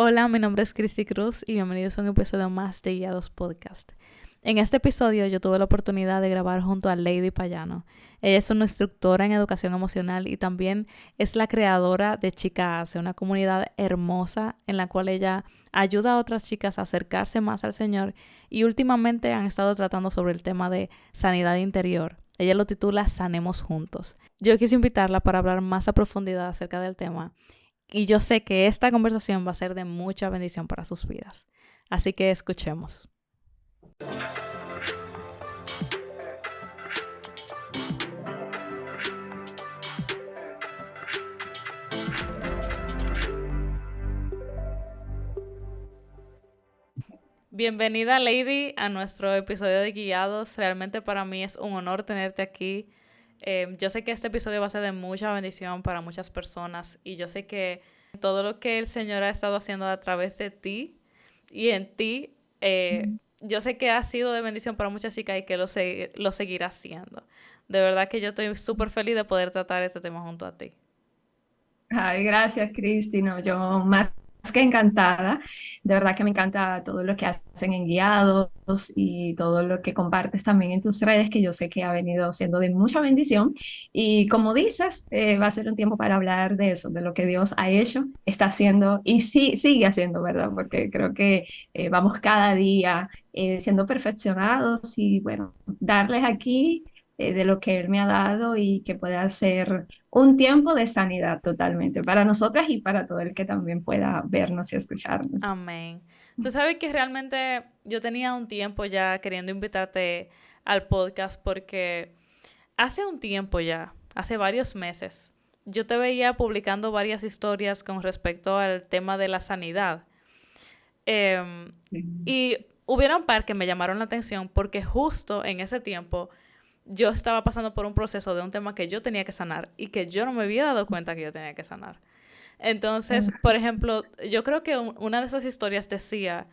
Hola, mi nombre es Cristi Cruz y bienvenidos a un episodio más de Guiados Podcast. En este episodio yo tuve la oportunidad de grabar junto a Lady Payano. Ella es una instructora en educación emocional y también es la creadora de Chica Hace, una comunidad hermosa en la cual ella ayuda a otras chicas a acercarse más al Señor y últimamente han estado tratando sobre el tema de sanidad interior. Ella lo titula Sanemos Juntos. Yo quise invitarla para hablar más a profundidad acerca del tema y yo sé que esta conversación va a ser de mucha bendición para sus vidas. Así que escuchemos. Bienvenida, Lady, a nuestro episodio de Guiados. Realmente para mí es un honor tenerte aquí. Yo sé que este episodio va a ser de mucha bendición para muchas personas y yo sé que todo lo que el Señor ha estado haciendo a través de ti y en ti, yo sé que ha sido de bendición para muchas chicas y que lo seguirá haciendo. De verdad que yo estoy súper feliz de poder tratar este tema junto a ti. Ay, gracias, Cristi. No, yo más que encantada. De verdad que me encanta todo lo que hacen en Guiados y todo lo que compartes también en tus redes, que yo sé que ha venido siendo de mucha bendición. Y como dices, va a ser un tiempo para hablar de eso, de lo que Dios ha hecho, está haciendo y sí, sigue haciendo, ¿verdad? Porque creo que vamos cada día siendo perfeccionados y bueno, darles aquí de lo que Él me ha dado y que pueda ser un tiempo de sanidad totalmente para nosotras y para todo el que también pueda vernos y escucharnos. Amén. Tú sabes que realmente yo tenía un tiempo ya queriendo invitarte al podcast porque hace un tiempo ya, hace varios meses, yo te veía publicando varias historias con respecto al tema de la sanidad. Em, Sí. y hubieron un par que me llamaron la atención porque justo en ese tiempo yo estaba pasando por un proceso de un tema que yo tenía que sanar y que yo no me había dado cuenta que yo tenía que sanar. Entonces, por ejemplo, yo creo que una de esas historias decía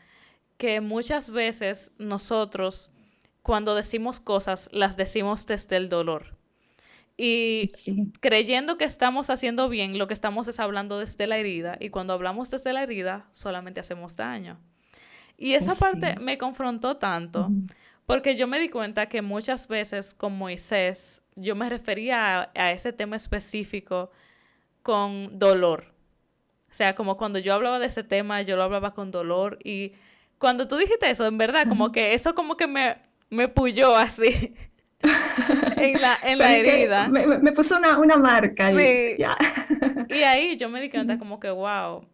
que muchas veces nosotros, cuando decimos cosas, las decimos desde el dolor. Y Sí, creyendo que estamos haciendo bien, lo que estamos es hablando desde la herida. Y cuando hablamos desde la herida, solamente hacemos daño. Y esa parte sí. me confrontó tanto, Ujú. porque yo me di cuenta que muchas veces con Moisés, yo me refería a ese tema específico con dolor. O sea, como cuando yo hablaba de ese tema, yo lo hablaba con dolor. Y cuando tú dijiste eso, en verdad, como que eso como que me puyó así en Pero la es que herida. me puso una marca ahí, Sí. ya. Y ahí yo me di cuenta como que, wow,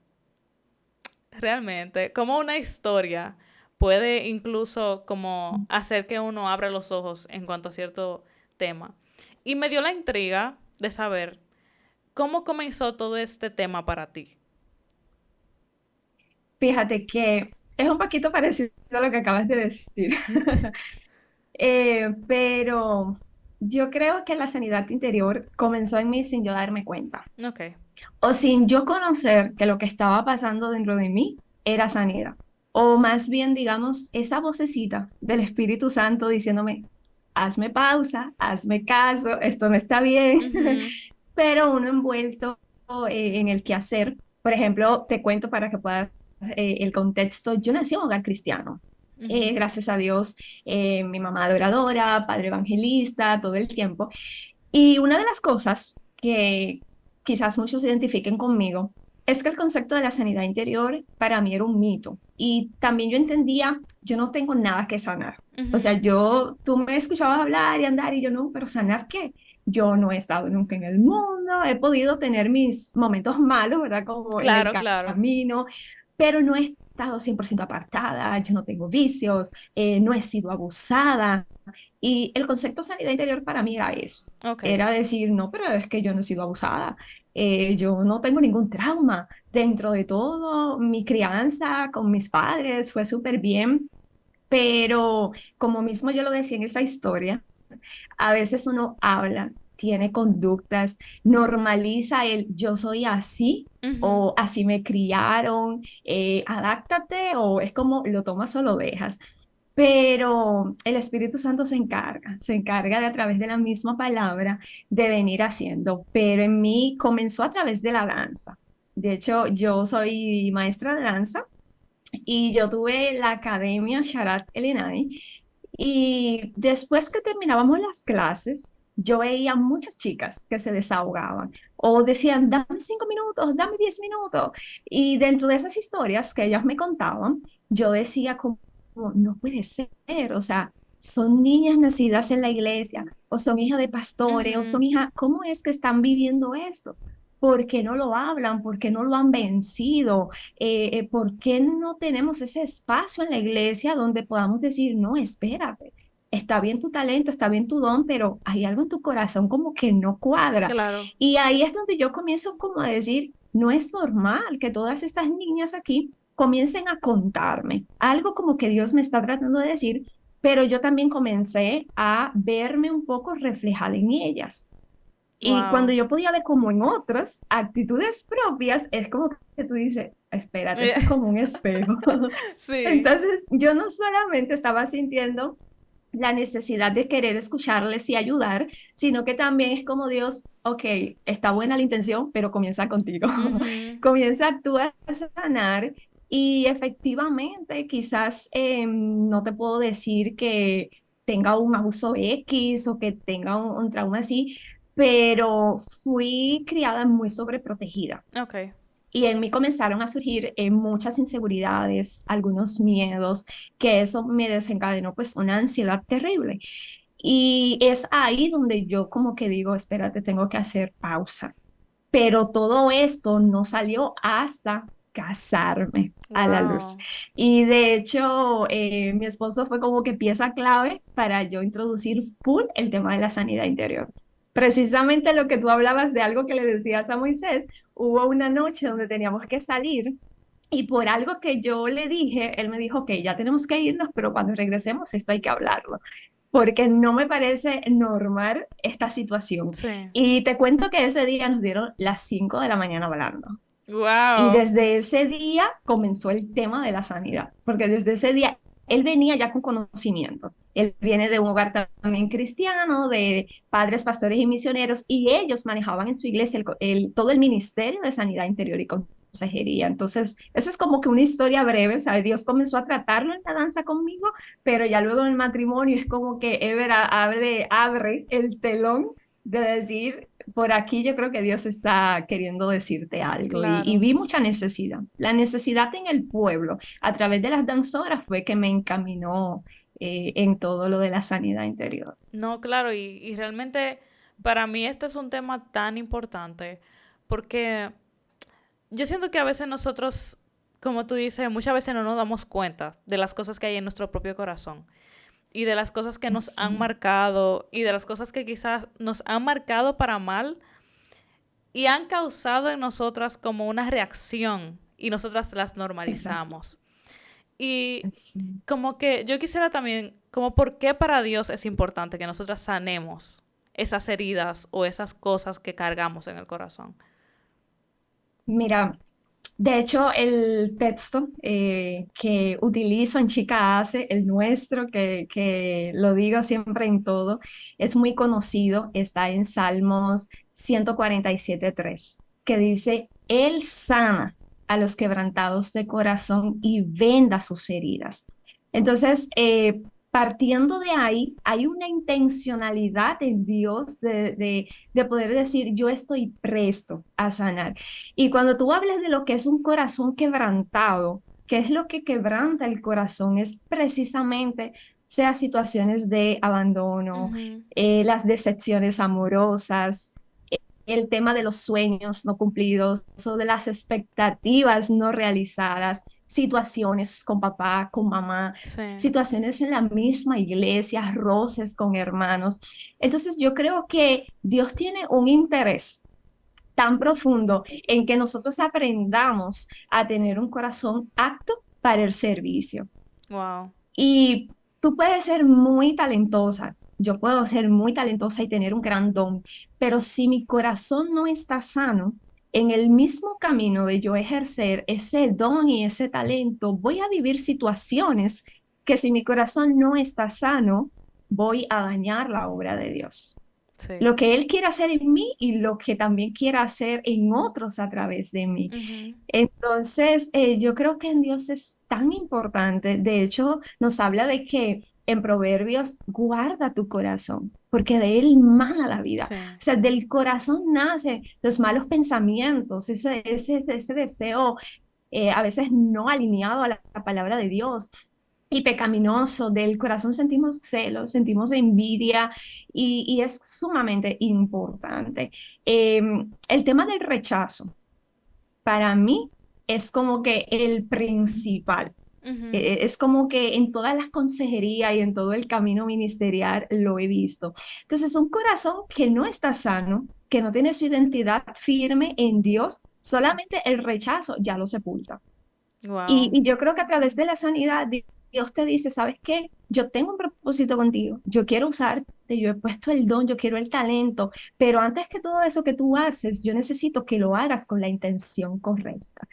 realmente, como una historia puede incluso como hacer que uno abra los ojos en cuanto a cierto tema. Y me dio la intriga de saber cómo comenzó todo este tema para ti. Fíjate que es un poquito parecido a lo que acabas de decir. Pero yo creo que la sanidad interior comenzó en mí sin yo darme cuenta Ok. o sin yo conocer que lo que estaba pasando dentro de mí era sanidad. O más bien, digamos, esa vocecita del Espíritu Santo diciéndome, hazme pausa, hazme caso, esto no está bien, Ujú, pero uno envuelto en el quehacer. Por ejemplo, te cuento para que puedas el contexto. Yo nací en un hogar cristiano. ujú. Gracias a Dios, mi mamá adoradora, padre evangelista, todo el tiempo. Y una de las cosas que quizás muchos se identifiquen conmigo es que el concepto de la sanidad interior para mí era un mito. Y también yo entendía, yo no tengo nada que sanar. O sea, Ujú. tú me escuchabas hablar y andar y yo no, pero ¿sanar qué? Yo no he estado nunca en el mundo, he podido tener mis momentos malos, ¿verdad? Como en el Claro, claro. camino, pero no he estado 100% apartada, yo no tengo vicios, no he sido abusada. Y el concepto sanidad interior para mí era eso, Ok. era decir, no, pero es que yo no he sido abusada, yo no tengo ningún trauma. Dentro de todo, mi crianza con mis padres fue súper bien, pero como mismo yo lo decía en esa historia, a veces uno habla, tiene conductas, normaliza el yo soy así. Ujú. O así me criaron, adáptate o es como lo tomas o lo dejas. Pero el Espíritu Santo se encarga de a través de la misma palabra de venir haciendo, pero en mí comenzó a través de la danza. De hecho, yo soy maestra de danza y yo tuve la academia Sharat Elinai. Y después que terminábamos las clases, yo veía muchas chicas que se desahogaban o decían, dame 5 minutos, dame 10 minutos. Y dentro de esas historias que ellas me contaban, yo decía como, no puede ser, o sea, son niñas nacidas en la iglesia o son hijas de pastores o son Ujú. hijas, ¿cómo es que están viviendo esto? ¿Por qué no lo hablan? ¿Por qué no lo han vencido? ¿Por qué no tenemos ese espacio en la iglesia donde podamos decir, no, espérate, está bien tu talento, está bien tu don, pero hay algo en tu corazón como que no cuadra? Claro. Y ahí es donde yo comienzo como a decir, no es normal que todas estas niñas aquí comiencen a contarme algo como que Dios me está tratando de decir, pero yo también comencé a verme un poco reflejada en ellas. Y cuando Wow. yo podía ver como en otras actitudes propias, es como que tú dices, espérate, esto es como un espejo. Sí. Entonces, yo no solamente estaba sintiendo la necesidad de querer escucharles y ayudar, sino que también es como Dios, ok, está buena la intención, pero comienza contigo. Ujú. Comienza tú a sanar y efectivamente quizás no te puedo decir que tenga un abuso X o que tenga un trauma así, pero fui criada muy sobreprotegida. Ok. Y en mí comenzaron a surgir muchas inseguridades, algunos miedos, que eso me desencadenó pues una ansiedad terrible. Y es ahí donde yo como que digo, espérate, tengo que hacer pausa. Pero todo esto no salió hasta casarme a la luz. Wow. Y de hecho, mi esposo fue como que pieza clave para yo introducir full el tema de la sanidad interior. Precisamente lo que tú hablabas de algo que le decías a Moisés, hubo una noche donde teníamos que salir y por algo que yo le dije, él me dijo, ok, ya tenemos que irnos, pero cuando regresemos esto hay que hablarlo, porque no me parece normal esta situación. Sí. Y te cuento que ese día nos dieron las 5 de la mañana hablando. Y Wow. desde ese día comenzó el tema de la sanidad, porque desde ese día él venía ya con conocimiento. Él viene de un hogar también cristiano, de padres, pastores y misioneros, y ellos manejaban en su iglesia todo el ministerio de sanidad interior y consejería. Entonces, esa es como que una historia breve, ¿sabes? Dios comenzó a tratarlo en la danza conmigo, pero ya luego en el matrimonio es como que Ever abre el telón de decir, por aquí yo creo que Dios está queriendo decirte algo y Claro. vi mucha necesidad. La necesidad en el pueblo a través de las danzoras fue que me encaminó en todo lo de la sanidad interior. No, claro, y realmente para mí este es un tema tan importante porque yo siento que a veces nosotros, como tú dices, muchas veces no nos damos cuenta de las cosas que hay en nuestro propio corazón y de las cosas que nos han Sí, marcado y de las cosas que quizás nos han marcado para mal y han causado en nosotras como una reacción y nosotras las exacto. normalizamos. Y Sí. como que yo quisiera también, como por qué para Dios es importante que nosotras sanemos esas heridas o esas cosas que cargamos en el corazón. Mira, de hecho, el texto que utilizo en Chica Hace, el nuestro, que lo digo siempre en todo, es muy conocido, está en Salmos 147:3, que dice, Él sana a los quebrantados de corazón y venda sus heridas. Entonces, partiendo de ahí, hay una intencionalidad en Dios de poder decir, yo estoy presto a sanar. Y cuando tú hablas de lo que es un corazón quebrantado, ¿qué es lo que quebranta el corazón? Es precisamente sea situaciones de abandono, Ujú. las decepciones amorosas, el tema de los sueños no cumplidos o de las expectativas no realizadas, situaciones con papá, con mamá, Sí. situaciones en la misma iglesia, roces con hermanos. Entonces yo creo que Dios tiene un interés tan profundo en que nosotros aprendamos a tener un corazón apto para el servicio. Wow. Y tú puedes ser muy talentosa, yo puedo ser muy talentosa y tener un gran don, pero si mi corazón no está sano, en el mismo camino de yo ejercer ese don y ese talento, voy a vivir situaciones que si mi corazón no está sano, voy a dañar la obra de Dios. Sí. lo que Él quiere hacer en mí y lo que también quiere hacer en otros a través de mí. Ujú. Entonces, yo creo que en Dios es tan importante. De hecho, nos habla de que en Proverbios guarda tu corazón, porque de él mana la vida. Sí. O sea, del corazón nace los malos pensamientos, ese deseo a veces no alineado a la palabra de Dios y pecaminoso. Del corazón sentimos celos, sentimos envidia y es sumamente importante. El tema del rechazo para mí es como que el principal. Ujú. Es como que en todas las consejerías y en todo el camino ministerial lo he visto. Entonces, un corazón que no está sano, que no tiene su identidad firme en Dios, solamente el rechazo ya lo sepulta. Wow. Y yo creo que a través de la sanidad, Dios te dice, ¿sabes qué? Yo tengo un propósito contigo, yo quiero usarte, yo he puesto el don, yo quiero el talento, pero antes que todo eso que tú haces, yo necesito que lo hagas con la intención correcta.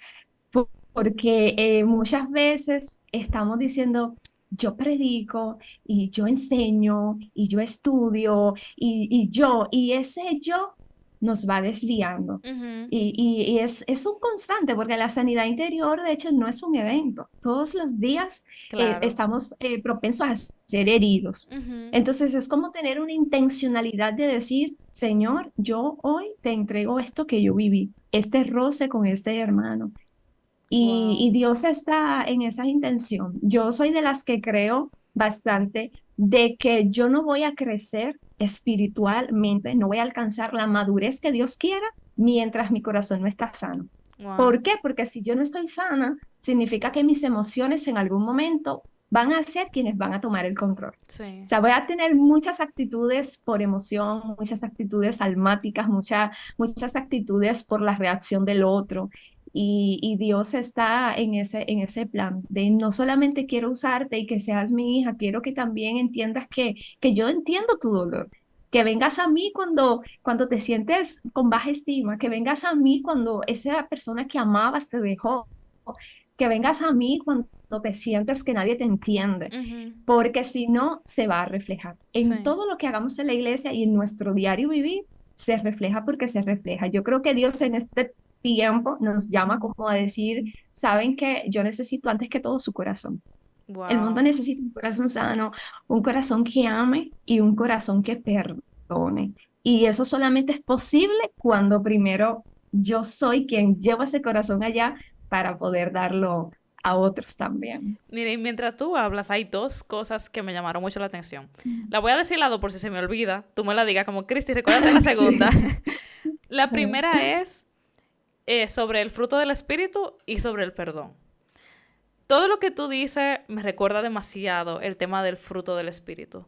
Porque muchas veces estamos diciendo, yo predico y yo enseño y yo estudio y ese yo nos va desviando. Ujú. Y es un constante, porque la sanidad interior, de hecho, no es un evento. Todos los días Claro. estamos propensos a ser heridos. Ujú. Entonces es como tener una intencionalidad de decir, Señor, yo hoy te entrego esto que yo viví, este roce con este hermano. Y Wow. Dios está en esa intención. Yo soy de las que creo bastante de que yo no voy a crecer espiritualmente, no voy a alcanzar la madurez que Dios quiera mientras mi corazón no está sano. Wow. ¿Por qué? Porque si yo no estoy sana, significa que mis emociones en algún momento van a ser quienes van a tomar el control. O Sí. sea, voy a tener muchas actitudes por emoción, muchas actitudes almáticas, muchas actitudes por la reacción del otro. Y Dios está en ese plan de no solamente quiero usarte y que seas mi hija, quiero que también entiendas que yo entiendo tu dolor, que vengas a mí cuando te sientes con baja estima, que vengas a mí cuando esa persona que amabas te dejó, que vengas a mí cuando te sientes que nadie te entiende, Ujú. porque si no, se va a reflejar. En Sí. todo lo que hagamos en la iglesia y en nuestro diario vivir, se refleja porque se refleja. Yo creo que Dios en este tiempo nos llama como a decir, saben que yo necesito antes que todo su corazón. El mundo Wow. necesita un corazón sano, un corazón que ame y un corazón que perdone. Y eso solamente es posible cuando primero yo soy quien lleva ese corazón allá para poder darlo a otros también. Mire, y mientras tú hablas, hay dos cosas que me llamaron mucho la atención. La voy a decir las dos por si se me olvida. Tú me la digas como, Cristi, recuérdate la segunda. Sí. La primera es sobre el fruto del espíritu y sobre el perdón. Todo lo que tú dices me recuerda demasiado el tema del fruto del espíritu.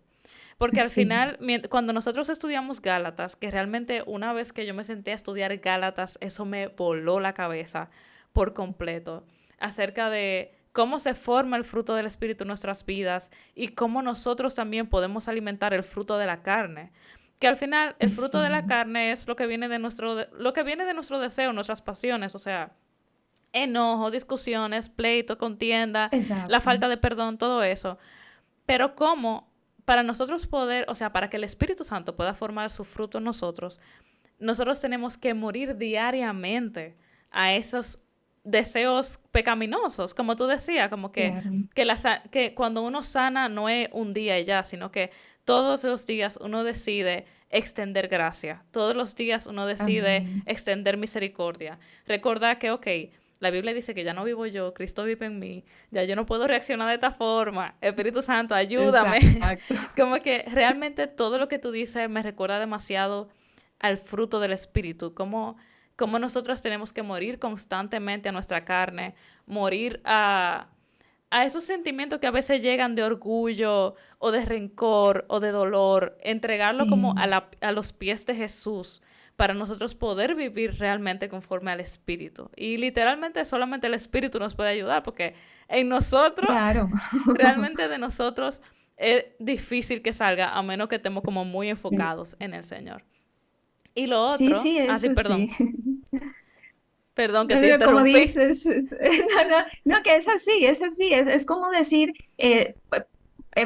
Porque al Sí. final, cuando nosotros estudiamos Gálatas, que realmente una vez que yo me senté a estudiar Gálatas, eso me voló la cabeza por completo, acerca de cómo se forma el fruto del espíritu en nuestras vidas y cómo nosotros también podemos alimentar el fruto de la carne. Que al final el fruto de la Sí, carne es lo que viene de lo que viene de nuestro deseo, nuestras pasiones, o sea, enojo, discusiones, pleito, contienda, la exacto. falta de perdón, todo eso. Pero cómo para nosotros poder, o sea, para que el Espíritu Santo pueda formar su fruto en nosotros, nosotros tenemos que morir diariamente a esos deseos pecaminosos, como tú decías, como Claro. que cuando uno sana no es un día y ya, sino que todos los días uno decide extender gracia, todos los días uno decide Amén. extender misericordia. Recordar que, ok, la Biblia dice que ya no vivo yo, Cristo vive en mí, ya yo no puedo reaccionar de esta forma. Espíritu Santo, ayúdame. Exacto. Como que realmente todo lo que tú dices me recuerda demasiado al fruto del Espíritu, como nosotros tenemos que morir constantemente a nuestra carne, morir a esos sentimientos que a veces llegan de orgullo o de rencor o de dolor, entregarlo como Sí, a los pies de Jesús para nosotros poder vivir realmente conforme al Espíritu. Y literalmente solamente el Espíritu nos puede ayudar porque en nosotros, claro. realmente de nosotros es difícil que salga a menos que estemos como muy Sí, enfocados en el Señor. Y lo sí, otro, sí, sí, eso perdón, sí. perdón que No te digo, como interrumpí. dices, no, que es así, es como decir,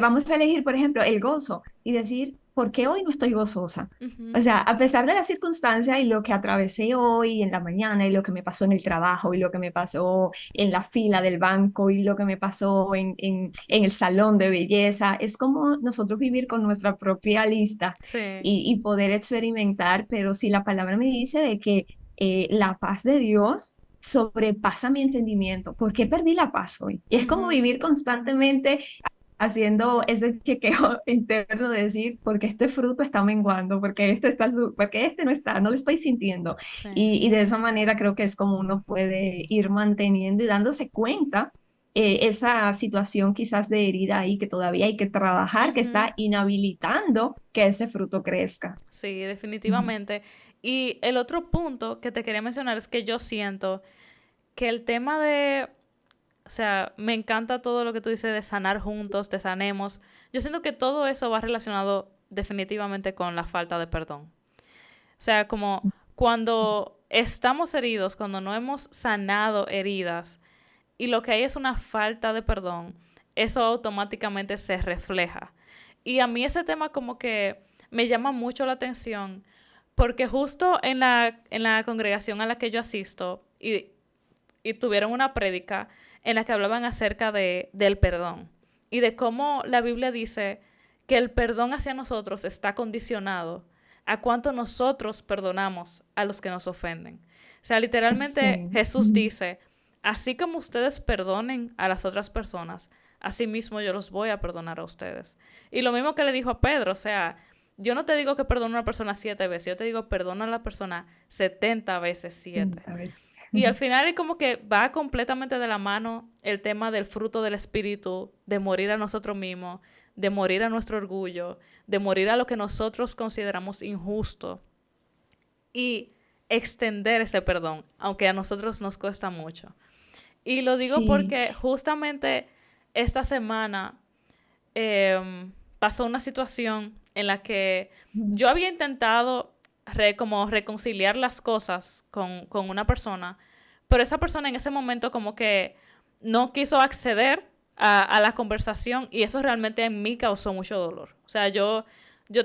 vamos a elegir, por ejemplo, el gozo y decir, ¿por qué hoy no estoy gozosa? O Ujú. sea, a pesar de la circunstancia y lo que atravesé hoy en la mañana y lo que me pasó en el trabajo y lo que me pasó en la fila del banco y lo que me pasó en el salón de belleza, es como nosotros vivir con nuestra propia lista Sí. y poder experimentar, pero si la palabra me dice de que la paz de Dios sobrepasa mi entendimiento, ¿por qué perdí la paz hoy? Y es como Ujú. vivir constantemente haciendo ese chequeo interno de decir, porque este fruto está menguando, porque este está, porque este no está, no lo estoy sintiendo. Sí. Y de esa manera creo que es como uno puede ir manteniendo y dándose cuenta esa situación quizás de herida ahí que todavía hay que trabajar, que Ujú. está inhabilitando que ese fruto crezca. Sí, Ujú. definitivamente. Y el otro punto que te quería mencionar es que yo siento que el tema de, o sea, me encanta todo lo que tú dices de sanar juntos, de sanemos. Yo siento que todo eso va relacionado definitivamente con la falta de perdón. O sea, como cuando estamos heridos, cuando no hemos sanado heridas y lo que hay es una falta de perdón, eso automáticamente se refleja. Y a mí ese tema como que me llama mucho la atención porque justo en la congregación a la que yo asisto y tuvieron una prédica en la que hablaban acerca del perdón y de cómo la Biblia dice que el perdón hacia nosotros está condicionado a cuánto nosotros perdonamos a los que nos ofenden. O sea, literalmente Sí. Jesús dice, así como ustedes perdonen a las otras personas, así mismo yo los voy a perdonar a ustedes. Y lo mismo que le dijo a Pedro, o sea, yo no te digo que perdona a una persona 7 veces, yo te digo perdona a la persona 70 veces 7. A veces. Y al final es como que va completamente de la mano el tema del fruto del espíritu, de morir a nosotros mismos, de morir a nuestro orgullo, de morir a lo que nosotros consideramos injusto y extender ese perdón, aunque a nosotros nos cuesta mucho. Y lo digo Sí. porque justamente esta semana pasó una situación en la que yo había intentado como reconciliar las cosas con una persona, pero esa persona en ese momento como que no quiso acceder a la conversación y eso realmente en mí causó mucho dolor. O sea, yo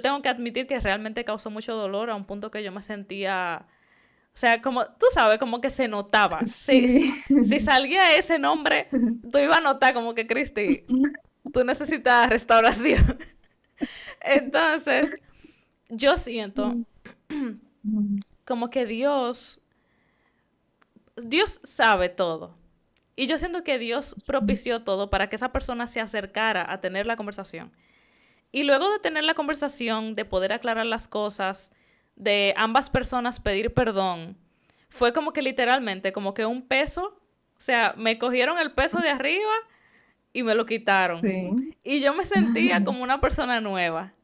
tengo que admitir que realmente causó mucho dolor a un punto que yo me sentía, o sea, como tú sabes, como que se notaba. Sí. Si salía ese nombre, tú ibas a notar como que, Cristi, tú necesitas restauración. Entonces, yo siento como que Dios sabe todo. Y yo siento que Dios propició todo para que esa persona se acercara a tener la conversación. Y luego de tener la conversación, de poder aclarar las cosas, de ambas personas pedir perdón, fue como que literalmente, como que un peso, o sea, me cogieron el peso de arriba y me lo quitaron. Sí. Y yo me sentía como una persona nueva.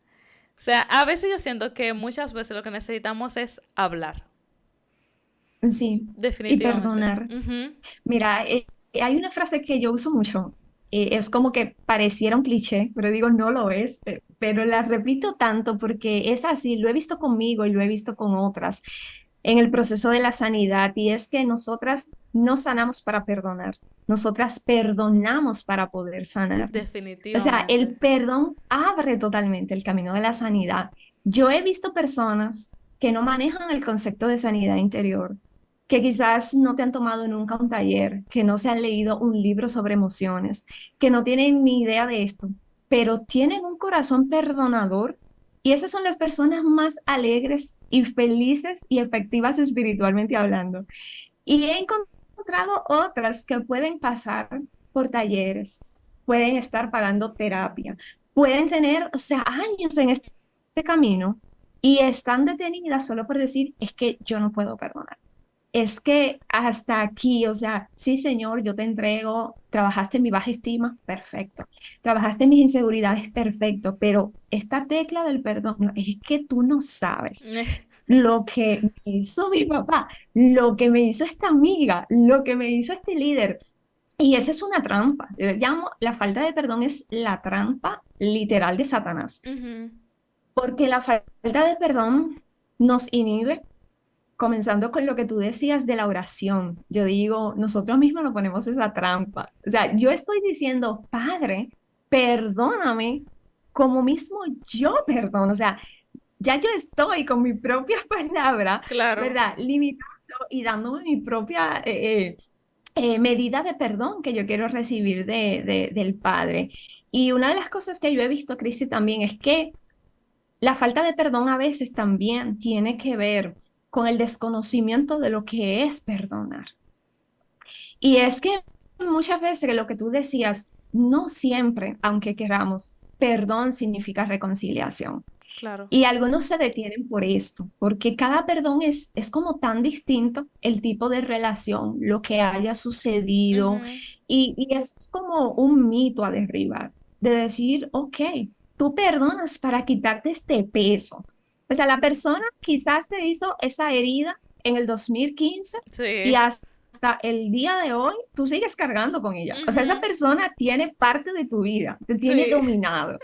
O sea, a veces yo siento que muchas veces lo que necesitamos es hablar. Sí. Y Definitivamente. perdonar. Ujú. Mira, hay una frase que yo uso mucho. Es como que pareciera un cliché, pero digo, no lo es. Pero la repito tanto porque es así. Lo he visto conmigo y lo he visto con otras en el proceso de la sanidad. Y es que nosotras no sanamos para perdonar. Nosotras perdonamos para poder sanar. O sea, el Definitivamente. perdón abre totalmente el camino de la sanidad. Yo he visto personas que no manejan el concepto de sanidad interior, que quizás no te han tomado nunca un taller, que no se han leído un libro sobre emociones, que no tienen ni idea de esto, pero tienen un corazón perdonador y esas son las personas más alegres y felices y efectivas espiritualmente hablando. Y he encontrado otras que pueden pasar por talleres, pueden estar pagando terapia, pueden tener, o sea, años en este camino y están detenidas solo por decir, es que yo no puedo perdonar. Es que hasta aquí, o sea, sí, Señor, yo te entrego, trabajaste en mi baja estima, perfecto. Trabajaste en mis inseguridades, perfecto. Pero esta tecla del perdón, no, es que tú no sabes lo que me hizo mi papá, lo que me hizo esta amiga, lo que me hizo este líder. Y esa es una trampa. Yo llamo, la falta de perdón es la trampa literal de Satanás, Ujú. porque la falta de perdón nos inhibe, comenzando con lo que tú decías de la oración. Yo digo, nosotros mismos nos ponemos esa trampa. O sea, yo estoy diciendo, Padre, perdóname como mismo yo perdono. O sea, ya yo estoy con mi propia palabra, Claro. ¿verdad? Limitando y dándome mi propia medida de perdón que yo quiero recibir del Padre. Y una de las cosas que yo he visto, Cristi, también es que la falta de perdón a veces también tiene que ver con el desconocimiento de lo que es perdonar. Y es que muchas veces lo que tú decías, no siempre, aunque queramos, perdón significa reconciliación. Claro. Y algunos se detienen por esto, porque cada perdón es como tan distinto el tipo de relación, lo que haya sucedido, Ujú. y eso es como un mito a derribar, de decir, ok, tú perdonas para quitarte este peso. O sea, la persona quizás te hizo esa herida en el 2015 y Sí. hasta el día de hoy tú sigues cargando con ella. O sea, esa Ujú. persona tiene parte de tu vida, te tiene Sí. dominado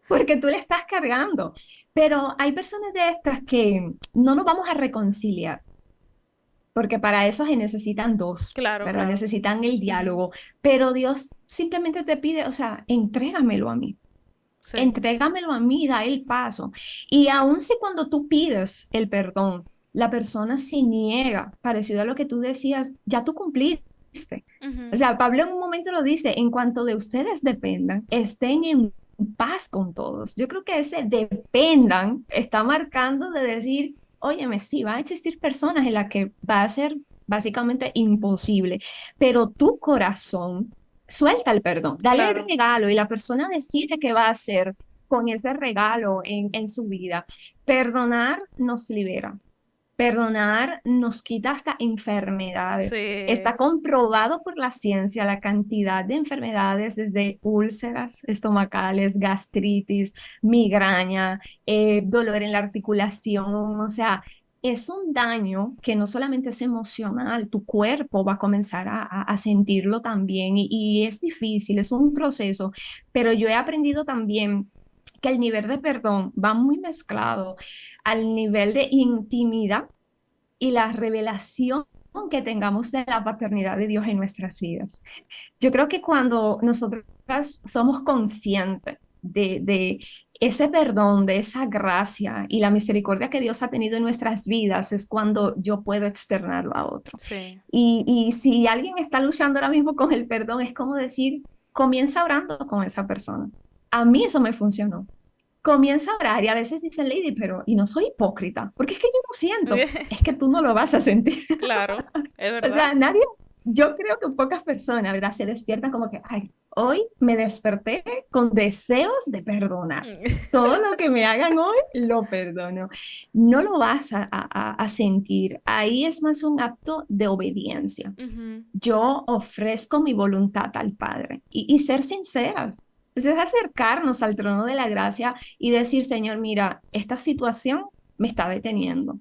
porque tú le estás cargando. Pero hay personas de estas que no nos vamos a reconciliar, porque para eso se necesitan dos, Claro, ¿verdad? claro. Necesitan el Ujú. diálogo. Pero Dios simplemente te pide, o sea, entrégamelo a mí. Sí. Entrégamelo a mí, da el paso. Y aun si cuando tú pides el perdón, la persona se niega, parecido a lo que tú decías, ya tú cumpliste. O Ujú. sea, Pablo en un momento lo dice, en cuanto de ustedes dependan, estén en paz con todos. Yo creo que ese dependan está marcando de decir, óyeme, sí, va a existir personas en las que va a ser básicamente imposible, pero tu corazón suelta el perdón, dale el Claro. regalo y la persona decide qué va a hacer con ese regalo en su vida. Perdonar nos libera. Perdonar nos quita hasta enfermedades. Sí. Está comprobado por la ciencia la cantidad de enfermedades desde úlceras estomacales, gastritis, migraña, dolor en la articulación. O sea, es un daño que no solamente es emocional, tu cuerpo va a comenzar a sentirlo también y es difícil, es un proceso, pero yo he aprendido también que el nivel de perdón va muy mezclado al nivel de intimidad y la revelación que tengamos de la paternidad de Dios en nuestras vidas. Yo creo que cuando nosotras somos conscientes de ese perdón, de esa gracia y la misericordia que Dios ha tenido en nuestras vidas, es cuando yo puedo externarlo a otro. Sí. Y si alguien está luchando ahora mismo con el perdón, es como decir, comienza orando con esa persona. A mí eso me funcionó. Comienza a orar y a veces dice Lady, pero y no soy hipócrita, porque es que yo no siento, es que tú no lo vas a sentir. Claro. Es O verdad. sea, nadie, yo creo que pocas personas, ¿verdad? Se despiertan como que, ay, hoy me desperté con deseos de perdonar. Todo lo que me hagan hoy, lo perdono. No lo vas a sentir. Ahí es más un acto de obediencia. Ujú. Yo ofrezco mi voluntad al Padre y ser sinceras. Es acercarnos al trono de la gracia y decir, Señor, mira, esta situación me está deteniendo,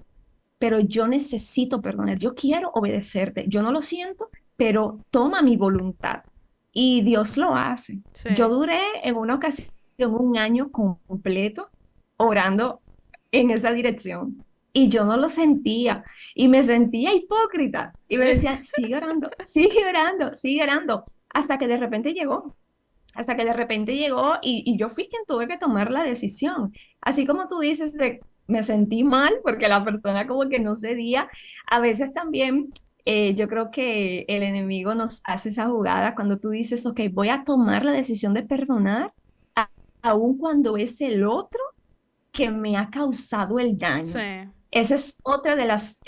pero yo necesito perdonar, yo quiero obedecerte, yo no lo siento, pero toma mi voluntad. Y Dios lo hace. Yo Sí. duré en una ocasión un año completo orando en esa dirección y yo no lo sentía y me sentía hipócrita y me decían, sigue orando, sigue orando, sigue orando, hasta que de repente llegó y yo fui quien tuve que tomar la decisión. Así como tú dices, me sentí mal porque la persona como que no cedía. A veces también yo creo que el enemigo nos hace esa jugada cuando tú dices, ok, voy a tomar la decisión de perdonar, aun cuando es el otro que me ha causado el daño. Sí. Esa es otra de las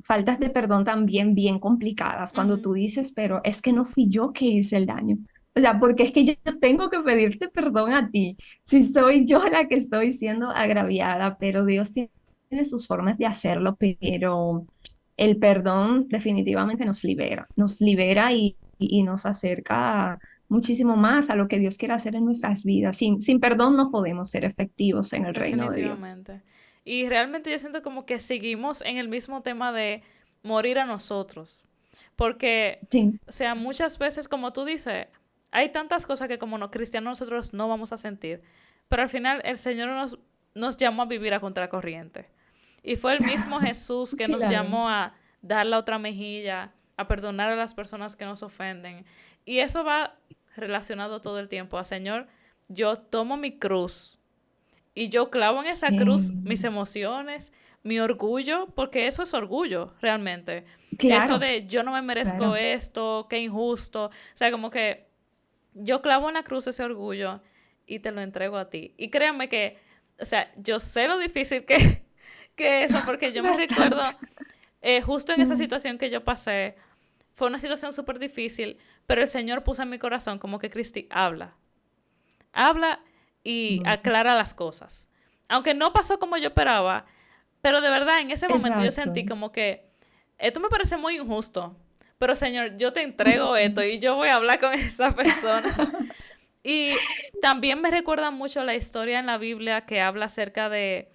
faltas de perdón también bien complicadas, cuando Ujú. tú dices, pero es que no fui yo que hice el daño. O sea, porque es que yo tengo que pedirte perdón a ti, si soy yo la que estoy siendo agraviada, pero Dios tiene sus formas de hacerlo, pero el perdón definitivamente nos libera y nos acerca muchísimo más a lo que Dios quiere hacer en nuestras vidas. Sin perdón no podemos ser efectivos en el reino de Dios. Definitivamente. Y realmente yo siento como que seguimos en el mismo tema de morir a nosotros. Porque, Sí, o sea, muchas veces, como tú dices, hay tantas cosas que como no, cristianos nosotros no vamos a sentir. Pero al final el Señor nos llamó a vivir a contracorriente. Y fue el mismo Jesús que nos claro. llamó a dar la otra mejilla, a perdonar a las personas que nos ofenden. Y eso va relacionado todo el tiempo a, Señor, yo tomo mi cruz y yo clavo en esa cruz Sí, mis emociones, mi orgullo, porque eso es orgullo realmente. Eso claro, de yo no me merezco claro. esto, qué injusto. O sea, como que yo clavo en la cruz ese orgullo y te lo entrego a ti. Y créanme que, o sea, yo sé lo difícil que eso, porque yo me Bastante. recuerdo justo en esa Mm, situación que yo pasé, fue una situación súper difícil, pero el Señor puso en mi corazón como que Cristi, habla y mm, aclara las cosas. Aunque no pasó como yo esperaba, pero de verdad en ese momento yo exacto. sentí como que esto me parece muy injusto, pero Señor, yo te entrego esto y yo voy a hablar con esa persona. Y también me recuerda mucho la historia en la Biblia que habla acerca de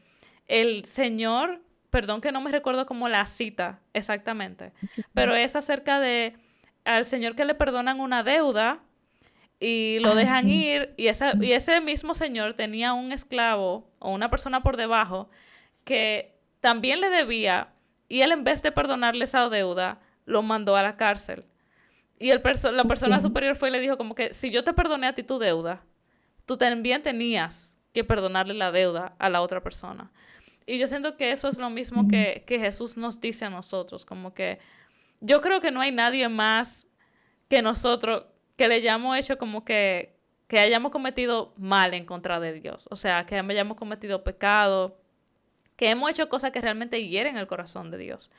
el Señor, perdón que no me recuerdo como la cita exactamente, pero es acerca de al Señor que le perdonan una deuda y lo Ah, dejan sí. ir y ese mismo Señor tenía un esclavo o una persona por debajo que también le debía y él en vez de perdonarle esa deuda, lo mandó a la cárcel. Y la persona Sí, superior fue y le dijo como que si yo te perdoné a ti tu deuda, tú también tenías que perdonarle la deuda a la otra persona. Y yo siento que eso es lo mismo sí. que Jesús nos dice a nosotros, como que yo creo que no hay nadie más que nosotros que le hayamos hecho como que hayamos cometido mal en contra de Dios. O sea, que hayamos cometido pecado, que hemos hecho cosas que realmente hieren el corazón de Dios.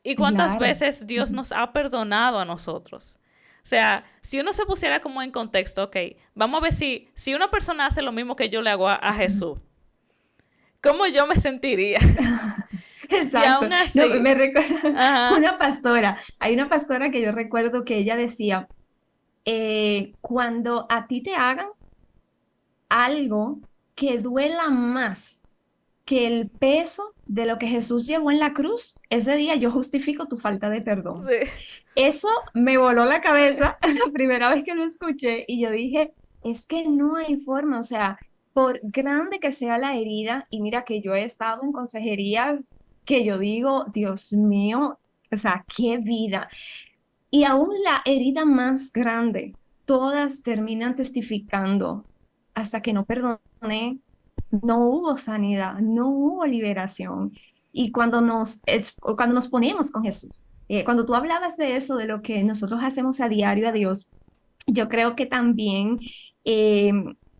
¿Y cuántas Claro. veces Dios nos ha perdonado a nosotros? O sea, si uno se pusiera como en contexto, ok, vamos a ver si una persona hace lo mismo que yo le hago a Jesús, ¿cómo yo me sentiría? Y Exacto. aún No, así, me recuerda ajá, una pastora. Hay una pastora que yo recuerdo que ella decía, cuando a ti te hagan algo que duela más que el peso de lo que Jesús llevó en la cruz, ese día yo justifico tu falta de perdón. sí, Eso me voló la cabeza la primera vez que lo escuché y yo dije, es que no hay forma, o sea, por grande que sea la herida, y mira que yo he estado en consejerías que yo digo, Dios mío, o sea, qué vida. Y aún la herida más grande, todas terminan testificando, hasta que no perdoné, no hubo sanidad, no hubo liberación. Y cuando nos ponemos con Jesús, cuando tú hablabas de eso, de lo que nosotros hacemos a diario a Dios, yo creo que también eh,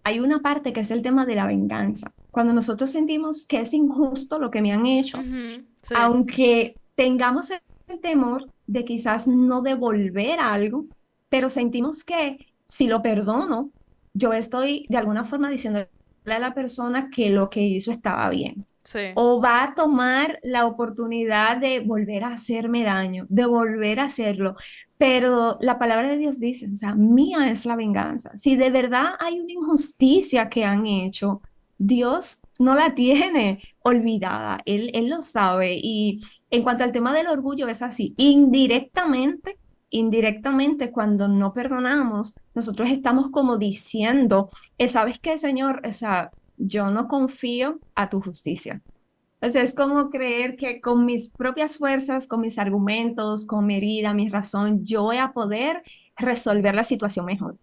hay una parte que es el tema de la venganza. Cuando nosotros sentimos que es injusto lo que me han hecho, ujú, sí, aunque tengamos el temor de quizás no devolver algo, pero sentimos que si lo perdono, yo estoy de alguna forma diciéndole a la persona que lo que hizo estaba bien. sí, O va a tomar la oportunidad de volver a hacerme daño, de volver a hacerlo. Pero la palabra de Dios dice, o sea, mía es la venganza. Si de verdad hay una injusticia que han hecho, Dios no la tiene olvidada, Él lo sabe. Y en cuanto al tema del orgullo, es así, indirectamente, cuando no perdonamos, nosotros estamos como diciendo, ¿sabes qué, Señor? O sea, yo no confío a tu justicia. O sea, es como creer que con mis propias fuerzas, con mis argumentos, con mi herida, mi razón, yo voy a poder resolver la situación mejor.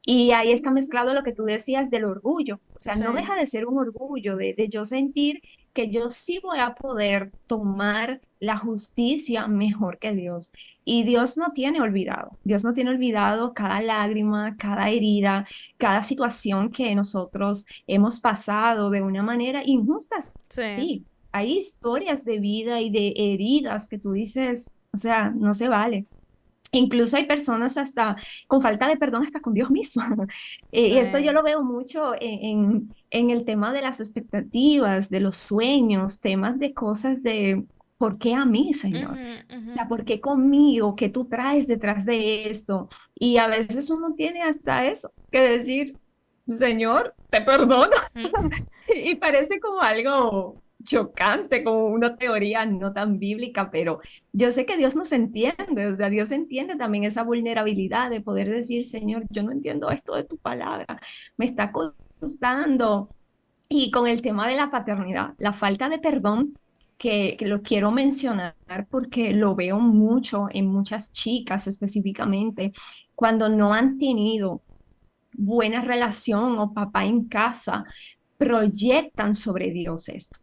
Y ahí está mezclado lo que tú decías del orgullo. O sea, no sí, deja de ser un orgullo de yo sentir que yo sí voy a poder tomar la justicia mejor que Dios. Y Dios no tiene olvidado. Dios no tiene olvidado cada lágrima, cada herida, cada situación que nosotros hemos pasado de una manera injusta. sí, Sí, hay historias de vida y de heridas que tú dices, o sea, no se vale. Incluso hay personas hasta con falta de perdón, hasta con Dios mismo. Y esto yo sí, lo veo mucho en el tema de las expectativas, de los sueños, temas de cosas de, ¿por qué a mí, Señor? ujú, O ujú, sea, ¿por qué conmigo? ¿Qué tú traes detrás de esto? Y a veces uno tiene hasta eso que decir, Señor, te perdono. ujú, Y parece como algo chocante, como una teoría no tan bíblica, pero yo sé que Dios nos entiende, o sea, Dios entiende también esa vulnerabilidad de poder decir, Señor, yo no entiendo esto de tu palabra, me está costando. Y con el tema de la paternidad, la falta de perdón, que lo quiero mencionar porque lo veo mucho en muchas chicas específicamente, cuando no han tenido buena relación o papá en casa proyectan sobre Dios esto.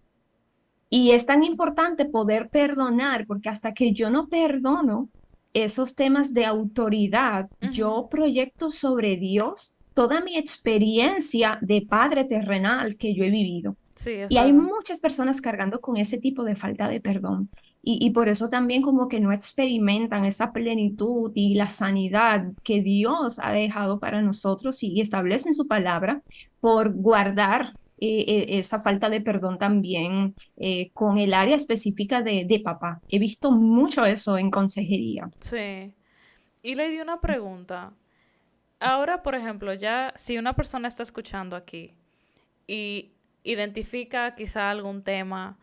Y es tan importante poder perdonar, porque hasta que yo no perdono esos temas de autoridad, Ujú. yo proyecto sobre Dios toda mi experiencia de padre terrenal que yo he vivido. Sí, es Y hay verdad. muchas personas cargando con ese tipo de falta de perdón. Y por eso también como que no experimentan esa plenitud y la sanidad que Dios ha dejado para nosotros y establece en su palabra por guardar esa falta de perdón también con el área específica de papá. He visto mucho eso en consejería. Sí. Y le di una pregunta. Ahora, por ejemplo, ya si una persona está escuchando aquí y identifica quizá algún tema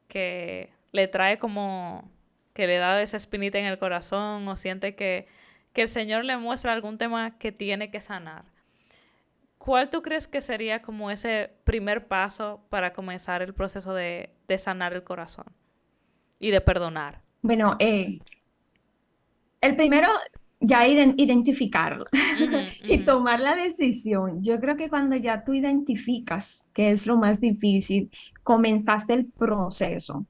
que le trae como que le da esa espinita en el corazón o siente que el Señor le muestra algún tema que tiene que sanar. ¿Cuál tú crees que sería como ese primer paso para comenzar el proceso de sanar el corazón y de perdonar? Bueno, el primero, ya identificarlo Ujú, y ujú. tomar la decisión. Yo creo que cuando ya tú identificas, que es lo más difícil, comenzaste el proceso.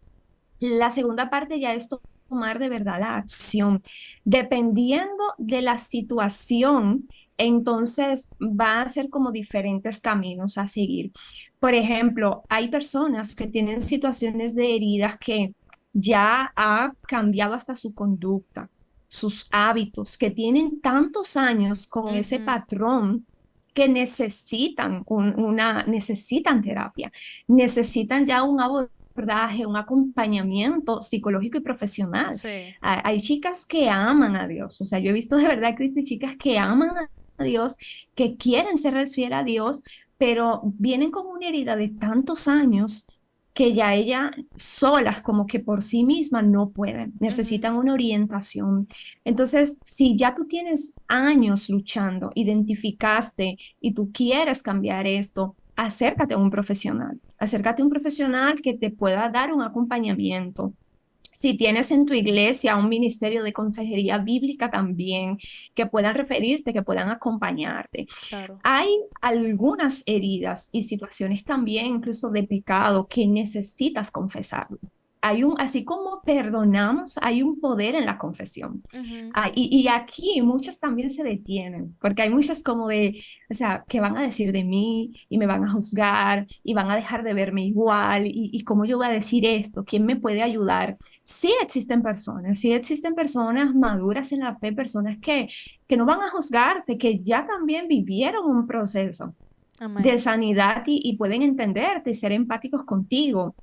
La segunda parte ya es tomar de verdad la acción. Dependiendo de la situación, entonces va a ser como diferentes caminos a seguir. Por ejemplo, hay personas que tienen situaciones de heridas que ya ha cambiado hasta su conducta, sus hábitos, que tienen tantos años con ese Ujú. patrón que necesitan necesitan terapia, necesitan ya un abordaje, un acompañamiento psicológico y profesional. Sí. Hay chicas que aman a Dios, o sea, yo he visto de verdad, Cristi, chicas que aman a Dios, que quieren ser fiel a Dios, pero vienen con una herida de tantos años que ya ellas solas, como que por sí mismas, no pueden, Ujú. necesitan una orientación. Entonces, si ya tú tienes años luchando, identificaste y tú quieres cambiar esto, acércate a un profesional que te pueda dar un acompañamiento. Si tienes en tu iglesia un ministerio de consejería bíblica también, que puedan referirte, que puedan acompañarte. Claro. Hay algunas heridas y situaciones también, incluso de pecado, que necesitas confesarlo. Así como perdonamos, hay un poder en la confesión. Ujú. Y aquí muchas también se detienen, porque hay muchas como de, o sea, que van a decir de mí y me van a juzgar y van a dejar de verme igual y cómo yo voy a decir esto, ¿quién me puede ayudar? Sí existen personas maduras en la fe, personas que no van a juzgarte, que ya también vivieron un proceso de Amén. sanidad y pueden entenderte y ser empáticos contigo.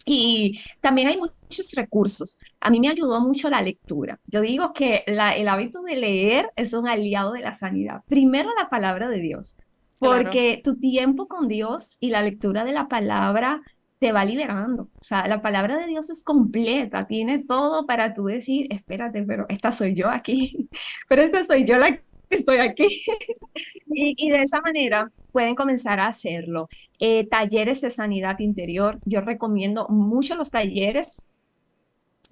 Y también hay muchos recursos. A mí me ayudó mucho la lectura. Yo digo que el hábito de leer es un aliado de la sanidad. Primero la palabra de Dios, Claro. porque tu tiempo con Dios y la lectura de la palabra te va liberando. O sea, la palabra de Dios es completa, tiene todo para tú decir, espérate, pero esta soy yo aquí, pero esta soy yo la que estoy aquí. Y de esa manera pueden comenzar a hacerlo. Talleres de sanidad interior. Yo recomiendo mucho los talleres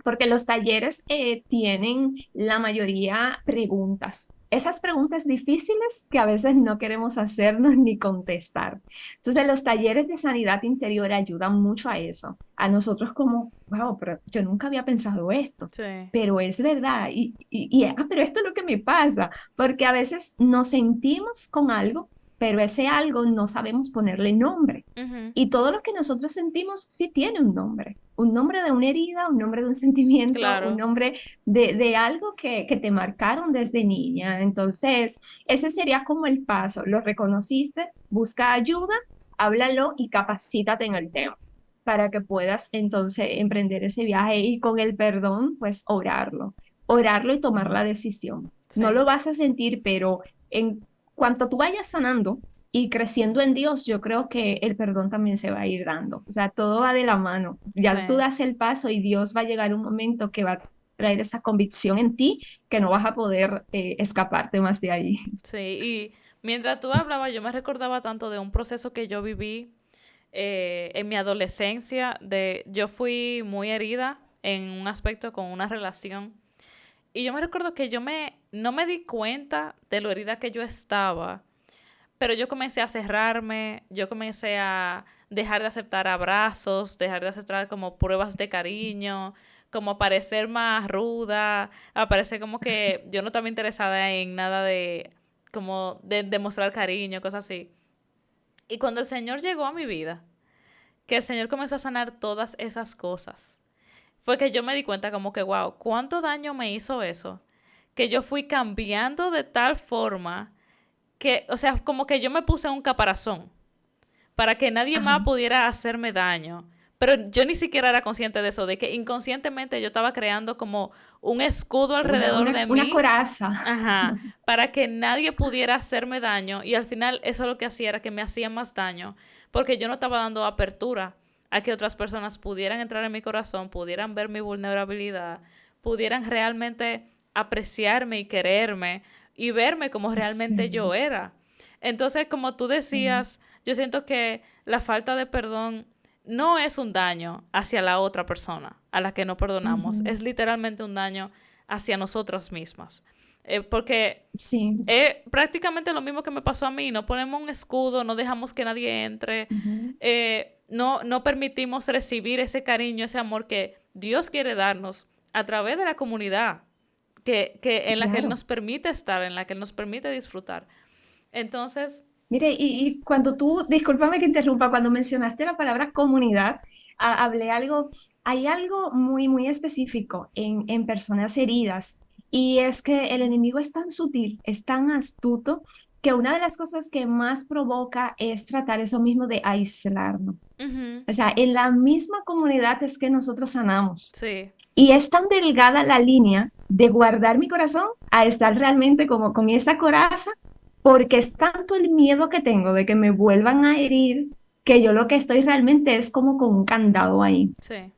porque los talleres tienen la mayoría preguntas. Esas preguntas difíciles que a veces no queremos hacernos ni contestar. Entonces, los talleres de sanidad interior ayudan mucho a eso. A nosotros como, wow, pero yo nunca había pensado esto, Sí. pero es verdad. Pero esto es lo que me pasa, porque a veces nos sentimos con algo, pero ese algo no sabemos ponerle nombre. Ujú. Y todo lo que nosotros sentimos sí tiene un nombre de una herida, un nombre de un sentimiento, un Claro. nombre de algo que te marcaron desde niña. Entonces, ese sería como el paso. Lo reconociste, busca ayuda, háblalo y capacítate en el tema para que puedas entonces emprender ese viaje y con el perdón, pues orarlo y tomar la decisión. No Sí. lo vas a sentir, pero en cuanto tú vayas sanando, y creciendo en Dios, yo creo que el perdón también se va a ir dando. O sea, todo va de la mano. Sí. Ya tú das el paso y Dios va a llegar un momento que va a traer esa convicción en ti que no vas a poder escaparte más de ahí. Sí. Y mientras tú hablabas, yo me recordaba tanto de un proceso que yo viví en mi adolescencia. Yo fui muy herida en un aspecto con una relación. Y yo me recuerdo que no me di cuenta de lo herida que yo estaba pero yo comencé a cerrarme, yo comencé a dejar de aceptar abrazos, dejar de aceptar como pruebas de cariño, como a parecer más ruda, a parecer como que yo no estaba interesada en nada de, como de demostrar cariño, cosas así. Y cuando el Señor llegó a mi vida, que el Señor comenzó a sanar todas esas cosas, fue que yo me di cuenta como que, wow, ¿cuánto daño me hizo eso? Que yo fui cambiando de tal forma que, o sea, como que yo me puse un caparazón para que nadie Ajá. más pudiera hacerme daño. Pero yo ni siquiera era consciente de eso, de que inconscientemente yo estaba creando como un escudo Una, alrededor una, de una mí, coraza. ajá, para que nadie pudiera hacerme daño. Y al final eso lo que hacía era que me hacía más daño, porque yo no estaba dando apertura a que otras personas pudieran entrar en mi corazón, pudieran ver mi vulnerabilidad, pudieran realmente apreciarme y quererme y verme como realmente yo Sí, era. Entonces, como tú sí. decías, yo siento que la falta de perdón no es un daño hacia la otra persona a la que no perdonamos, Ujú. es literalmente un daño hacia nosotras mismas. Porque Sí. es prácticamente lo mismo que me pasó a mí, no ponemos un escudo, no dejamos que nadie entre, Ujú. no permitimos recibir ese cariño, ese amor que Dios quiere darnos a través de la comunidad en la que Él Claro. nos permite estar, en la que Él nos permite disfrutar. Entonces, Mire, y cuando tú, discúlpame que interrumpa, cuando mencionaste la palabra comunidad, hablé algo, hay algo muy, muy específico en personas heridas, y es que el enemigo es tan sutil, es tan astuto, que una de las cosas que más provoca es tratar eso mismo de aislarnos. ujú, O sea, en la misma comunidad es que nosotros sanamos. sí, Y es tan delgada la línea de guardar mi corazón a estar realmente como con esa coraza, porque es tanto el miedo que tengo de que me vuelvan a herir, que yo lo que estoy realmente es como con un candado ahí. sí.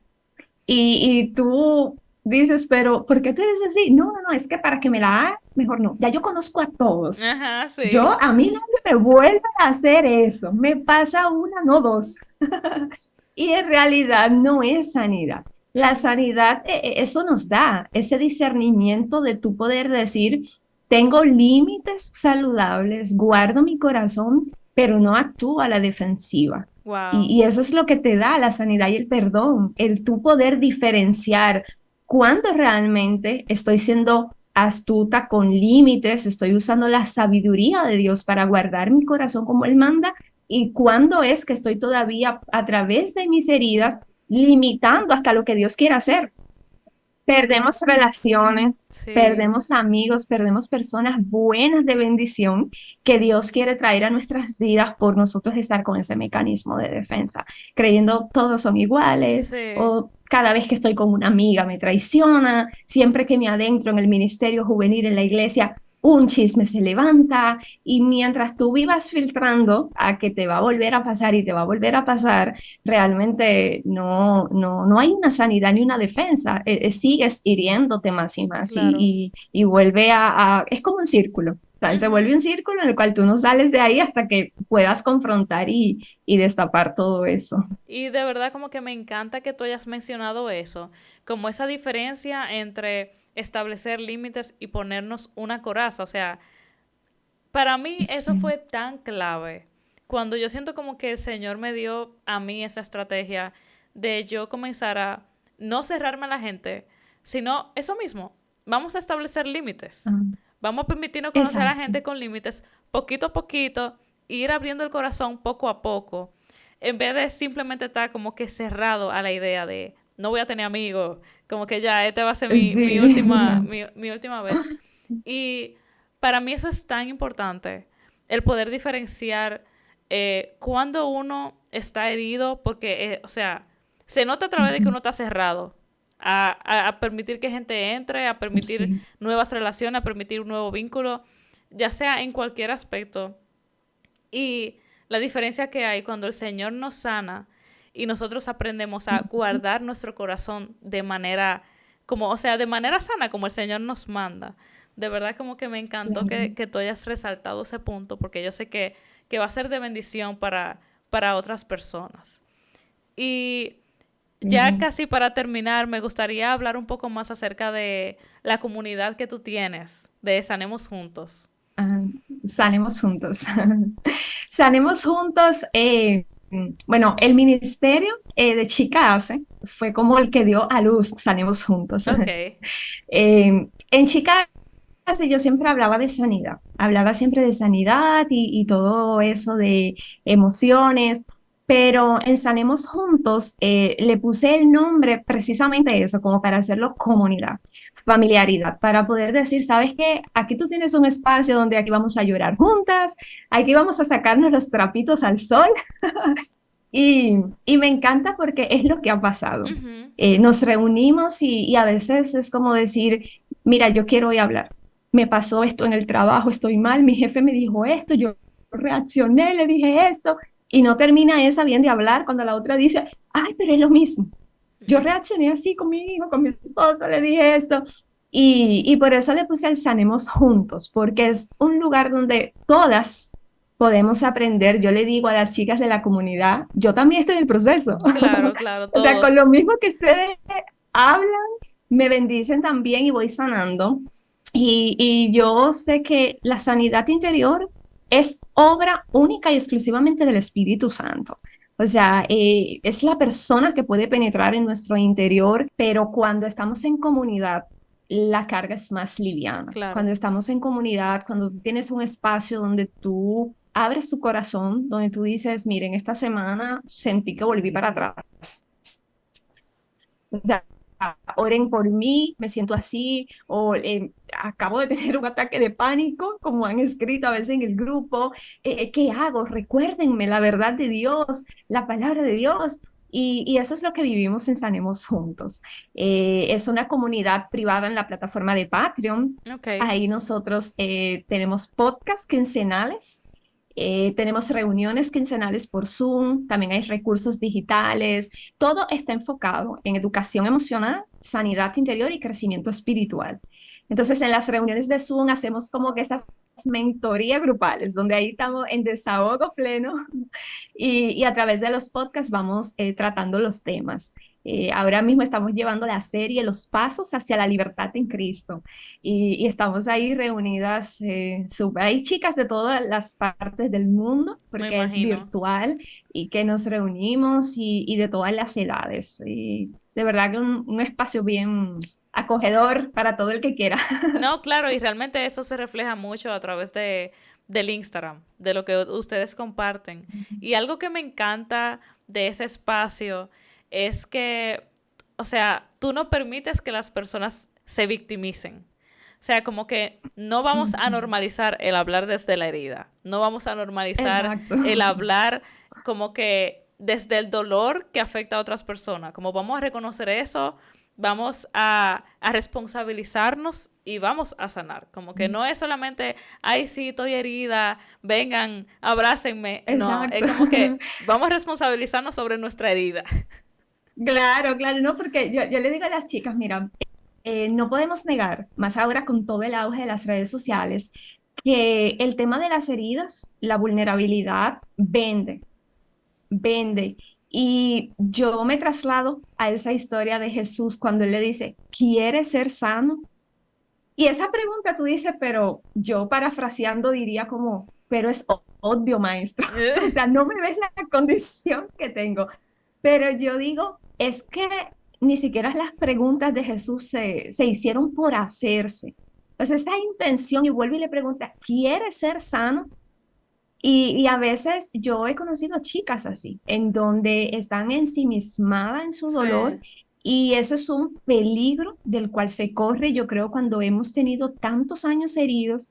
Y tú dices, pero ¿por qué te dices así? No, no, no, es que para que me la haga, mejor no. Ya yo conozco a todos. Ajá, Yo, sí. a mí nadie me vuelve a hacer eso. Me pasa una, no dos. Y en realidad no es sanidad. La Ujú, sanidad, eso nos da ese discernimiento de tu poder decir, tengo límites saludables, guardo mi corazón, pero no actúo a la defensiva. wow. Y eso es lo que te da la sanidad y el perdón, el tu poder diferenciar cuándo realmente estoy siendo astuta con límites, estoy usando la sabiduría de Dios para guardar mi corazón como Él manda, y cuándo es que estoy todavía a través de mis heridas limitando hasta lo que Dios quiere hacer. Perdemos relaciones, Sí, perdemos amigos, perdemos personas buenas de bendición que Dios quiere traer a nuestras vidas por nosotros estar con ese mecanismo de defensa, creyendo todos son iguales sí. o cada vez que estoy con una amiga me traiciona, siempre que me adentro en el ministerio juvenil en la iglesia, un chisme se levanta, y mientras tú vivas filtrando a que te va a volver a pasar y te va a volver a pasar, realmente no hay una sanidad ni una defensa. Sigues hiriéndote más y más, Claro. y vuelve es como un círculo. O sea, se Ujú. vuelve un círculo en el cual tú no sales de ahí hasta que puedas confrontar y destapar todo eso. Y de verdad como que me encanta que tú hayas mencionado eso, como esa diferencia entre establecer límites y ponernos una coraza. O sea, para mí eso Sí. fue tan clave. Cuando yo siento como que el Señor me dio a mí esa estrategia de yo comenzar a no cerrarme a la gente, sino eso mismo, vamos a establecer límites. Ah, Vamos a permitirnos conocer a la exacto. gente con límites poquito a poquito, ir abriendo el corazón poco a poco, en vez de simplemente estar como que cerrado a la idea de no voy a tener amigos, como que ya, este va a ser Sí. mi última vez. Y para mí eso es tan importante, el poder diferenciar cuando uno está herido, porque, o sea, se nota a través de que Ujú. uno está cerrado a permitir que gente entre, a permitir Sí. nuevas relaciones, a permitir un nuevo vínculo, ya sea en cualquier aspecto. Y la diferencia que hay cuando el Señor nos sana y nosotros aprendemos a Ujú. guardar nuestro corazón de manera, como, o sea, de manera sana, como el Señor nos manda. De verdad como que me encantó Claro. que tú hayas resaltado ese punto, porque yo sé que va a ser de bendición para otras personas. Y ya Sí. casi para terminar, me gustaría hablar un poco más acerca de la comunidad que tú tienes, de Sanemos Juntos. Ah, sanemos juntos. Sanemos Juntos, bueno, el ministerio de Chica Hace fue como el que dio a luz Sanemos Juntos. Ok, En Chica Hace yo siempre hablaba siempre de sanidad y todo eso de emociones, pero en Sanemos Juntos le puse el nombre precisamente eso, como para hacerlo comunidad, familiaridad, para poder decir, ¿sabes qué? Aquí tú tienes un espacio donde aquí vamos a llorar juntas, aquí vamos a sacarnos los trapitos al sol. Y me encanta porque es lo que ha pasado. ujú, Nos reunimos y a veces es como decir, mira, yo quiero hoy hablar. Me pasó esto en el trabajo, estoy mal, mi jefe me dijo esto, yo reaccioné, le dije esto, y no termina esa bien de hablar cuando la otra dice, ay, pero es lo mismo. Yo reaccioné así con mi hijo, con mi esposo, le dije esto. Y por eso le puse el Sanemos Juntos, porque es un lugar donde todas podemos aprender. Yo le digo a las chicas de la comunidad, yo también estoy en el proceso. claro, claro, O sea, con todos. lo mismo que ustedes hablan, me bendicen también y voy sanando. Y yo sé que la sanidad interior es obra única y exclusivamente del Espíritu Santo. O sea, es la persona que puede penetrar en nuestro interior, pero cuando estamos en comunidad, la carga es más liviana. Claro. Cuando estamos en comunidad, cuando tú tienes un espacio donde tú abres tu corazón, donde tú dices, miren, esta semana sentí que volví para atrás. O sea, oren por mí, me siento así, o acabo de tener un ataque de pánico, como han escrito a veces en el grupo. ¿Qué hago? Recuérdenme la verdad de Dios, la palabra de Dios. Y eso es lo que vivimos en Sanemos Juntos. Es una comunidad privada en la plataforma de Patreon. Ok. Ahí nosotros tenemos podcasts quincenales, tenemos reuniones quincenales por Zoom, también hay recursos digitales. Todo está enfocado en educación emocional, sanidad interior y crecimiento espiritual. Entonces, en las reuniones de Zoom hacemos como que esas mentorías grupales, donde ahí estamos en desahogo pleno y a través de los podcasts vamos tratando los temas. Ahora mismo estamos llevando la serie Los Pasos hacia la Libertad en Cristo y estamos ahí reunidas, hay chicas de todas las partes del mundo, Me porque es imagino. virtual y que nos reunimos y de todas las edades. Y de verdad que un espacio bien acogedor para todo el que quiera. No, claro, y realmente eso se refleja mucho a través del Instagram, de lo que ustedes comparten. Y algo que me encanta de ese espacio es que, o sea, tú no permites que las personas se victimicen. O sea, como que no vamos a normalizar el hablar desde la herida. No vamos a normalizar Exacto. el hablar como que desde el dolor que afecta a otras personas. Como vamos a reconocer eso, vamos a responsabilizarnos y vamos a sanar. Como que no es solamente, ay, sí, estoy herida, vengan, abrácenme. No, es Exacto. como que vamos a responsabilizarnos sobre nuestra herida. Claro, claro, no, porque yo le digo a las chicas, mira, no podemos negar, más ahora con todo el auge de las redes sociales, que el tema de las heridas, la vulnerabilidad, vende. Y yo me traslado a esa historia de Jesús cuando él le dice, ¿quieres ser sano? Y esa pregunta tú dices, pero yo parafraseando diría como, pero es obvio, maestro. O sea, no me ves la condición que tengo. Pero yo digo, es que ni siquiera las preguntas de Jesús se hicieron por hacerse. Entonces, esa intención, y vuelve y le pregunta, ¿quieres ser sano? Y a veces yo he conocido chicas así, en donde están ensimismadas en su dolor Sí. y eso es un peligro del cual se corre, yo creo, cuando hemos tenido tantos años heridos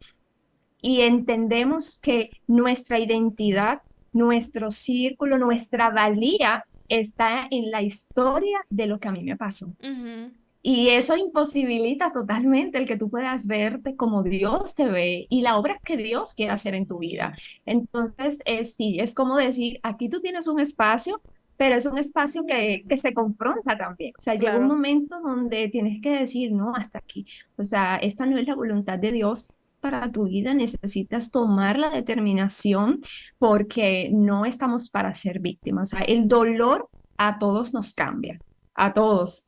y entendemos que nuestra identidad, nuestro círculo, nuestra valía está en la historia de lo que a mí me pasó. Ujú. Y eso imposibilita totalmente el que tú puedas verte como Dios te ve y la obra que Dios quiere hacer en tu vida. Entonces, sí, es como decir, aquí tú tienes un espacio, pero es un espacio que se confronta también. O sea, llega un Claro. momento donde tienes que decir, no, hasta aquí. O sea, esta no es la voluntad de Dios para tu vida, necesitas tomar la determinación porque no estamos para ser víctimas. O sea, el dolor a todos nos cambia, a todos.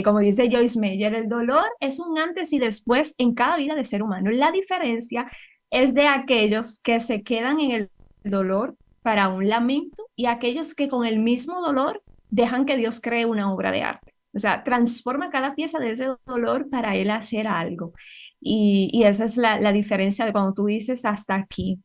Como dice Joyce Meyer, el dolor es un antes y después en cada vida de ser humano. La diferencia es de aquellos que se quedan en el dolor para un lamento y aquellos que con el mismo dolor dejan que Dios cree una obra de arte. O sea, transforma cada pieza de ese dolor para Él hacer algo. Y esa es la diferencia de cuando tú dices hasta aquí.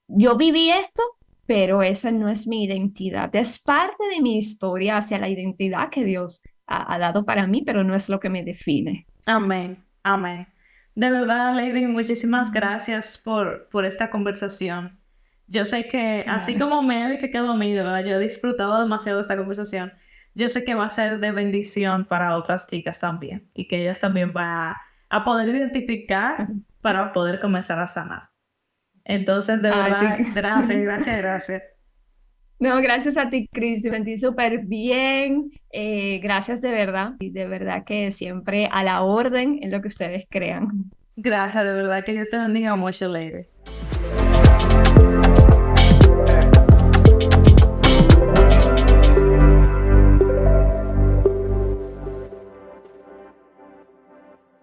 Yo viví esto, pero esa no es mi identidad. Es parte de mi historia hacia la identidad que Dios ha dado para mí, pero no es lo que me define. Amén, amén. De verdad, Lady, muchísimas gracias por esta conversación. Yo sé que, así Claro. como me he edificado a mí, de verdad, yo he disfrutado demasiado de esta conversación. Yo sé que va a ser de bendición para otras chicas también y que ellas también van a poder identificar para poder comenzar a sanar. Entonces, de Ah, sí. verdad, gracias, gracias, gracias. No, gracias a ti, Cris, te sentí súper bien. Gracias de verdad. Y de verdad que siempre a la orden en lo que ustedes crean. Gracias, de verdad, que Dios te bendiga mucho, Lady.